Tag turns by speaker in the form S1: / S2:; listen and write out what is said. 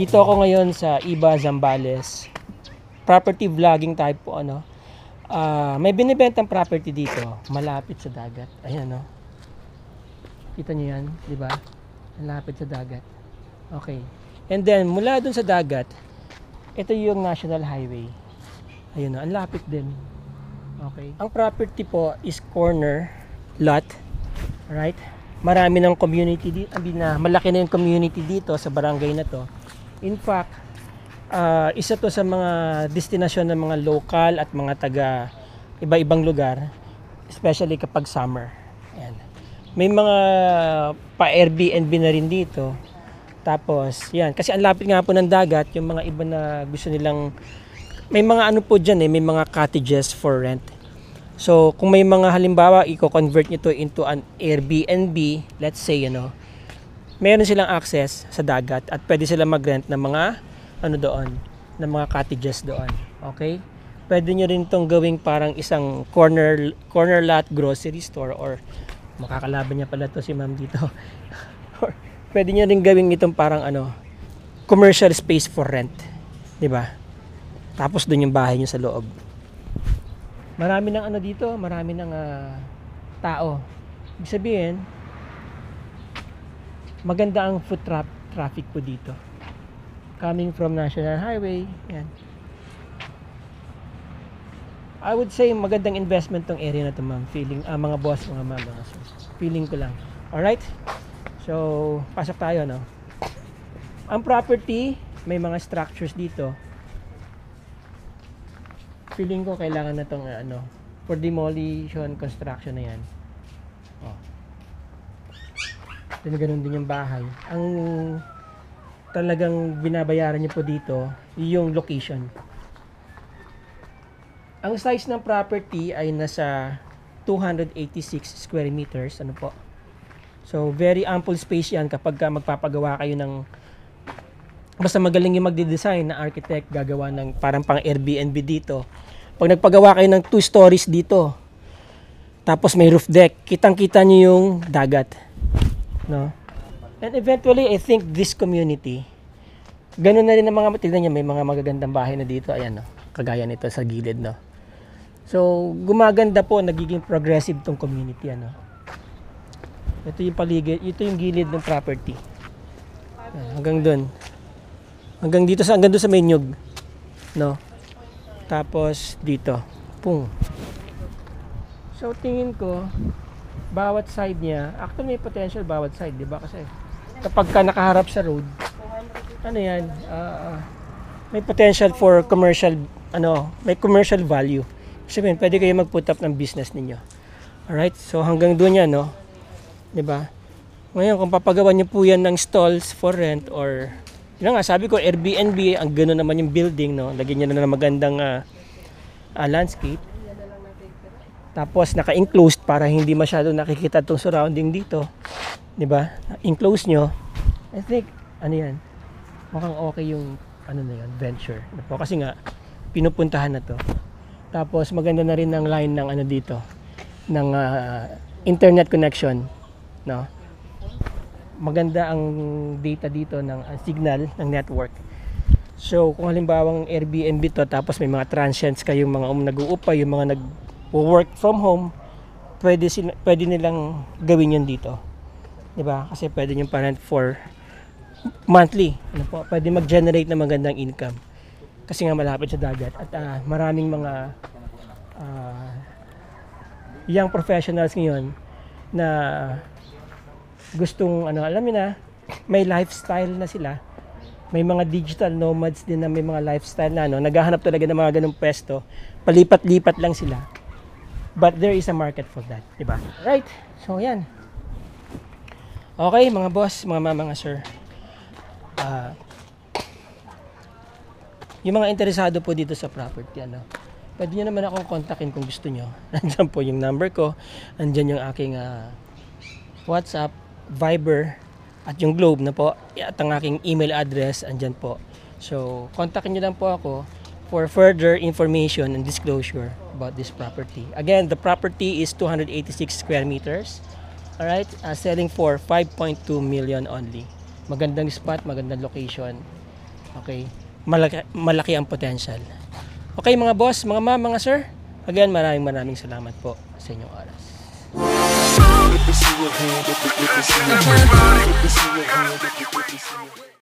S1: Dito ako ngayon sa Iba, Zambales. Property vlogging type po ano. May binibentang property dito, malapit sa dagat. Ayan no. Kita niyo 'yan, 'di ba? Malapit sa dagat. Okay. And then mula dun sa dagat, ito yung National Highway. Ayun no, ang lapit din. Okay. Ang property po is corner lot. Right? Marami ng community dito, malaki na yung community dito sa barangay na to. In fact, isa to sa mga destinasyon ng mga local at mga taga iba-ibang lugar, especially kapag summer. Ayan. May mga pa-Airbnb na rin dito. Tapos, yan, kasi ang lapit nga po ng dagat, yung mga iba na gusto nilang, may mga ano po dyan may mga cottages for rent. So, kung may mga halimbawa, i-convert nyo to into an Airbnb, let's say, meron silang access sa dagat at pwede sila mag-rent ng mga doon, ng mga cottages doon. Okay? Pwede nyo rin itong gawing parang isang corner lot grocery store, or makakalaban niya pala to si ma'am dito. Or pwede nyo rin gawing itong parang commercial space for rent. 'Di ba? Tapos doon yung bahay nyo sa loob. Marami ng dito, marami ng tao. Ibig sabihin, maganda ang foot traffic po dito. Coming from National Highway, yan. I would say magandang investment tong area na to, ma'am. Feeling, mga boss, mga ma'am, mga sir. Feeling ko lang. Alright? So, pasok tayo, no? Ang property, may mga structures dito. Feeling ko kailangan na tong for demolition, construction na yan. Oh. Ganun din yung bahay. Ang talagang binabayaran niyo po dito, yung location. Ang size ng property ay nasa 286 square meters. Ano po? So, very ample space yan kapag magpapagawa kayo ng, basta magaling yung magde-design na architect, gagawa ng parang pang Airbnb dito. Pag nagpagawa kayo ng 2 stories dito, tapos may roof deck, kitang-kita nyo yung dagat. No? And eventually, I think this community, ganun na rin ang mga, tignan nyo, may mga magagandang bahay na dito. Ayan, no? Kagaya nito sa gilid, no? So, gumaganda po, nagiging progressive tong community, ano? Ito yung paligid, ito yung gilid ng property. Hanggang doon. Hanggang doon sa may nyug, no? Tapos dito, pung. So, tingin ko, bawat side niya, actually may potential bawat side, di ba? Kasi kapag ka nakaharap sa road, may potential for commercial, may commercial value. Sabihin, pwede kayo mag-put up ng business ninyo. Alright? So, hanggang doon yan, no? Diba? Ngayon, kung papagawa nyo po yan ng stalls for rent, or, yun nga, sabi ko, Airbnb, ang gano'n naman yung building, no? Lagyan nyo na ng magandang landscape. Tapos, naka-enclosed para hindi masyado nakikita itong surrounding dito. Diba? Enclose nyo. I think, mukhang okay yung, na yun, venture. Kasi nga, pinupuntahan na to. Tapos maganda na rin ang line ng dito ng internet connection, no? Maganda ang data dito ng signal ng network. So kung halimbawa ang Airbnb to, tapos may mga transients kayong mga nag-uupa, yung mga nag-work from home, pwede nilang gawin yun dito. 'Di ba? Kasi pwede yung parent for monthly, pwede mag-generate ng magandang income. Kasi nga malapit sa dagat at maraming mga young professionals ngayon na gustong alam niyo na, may lifestyle na sila. May mga digital nomads din na may mga lifestyle na naghahanap talaga ng mga ganung pwesto. Palipat-lipat lang sila. But there is a market for that, di ba? Right. So yan. Okay, mga boss, mga sir. Yung mga interesado po dito sa property, pwede nyo naman akong kontakin kung gusto nyo. Nandiyan po yung number ko, nandiyan yung aking WhatsApp, Viber, at yung Globe na po, at ang aking email address, andyan po. So, kontakin nyo lang po ako for further information and disclosure about this property. Again, the property is 286 square meters. Alright, selling for 5.2 million only. Magandang spot, magandang location. Okay? Malaki ang potential. Okay mga boss, mga ma'am, mga sir. Again, maraming salamat po sa inyong oras.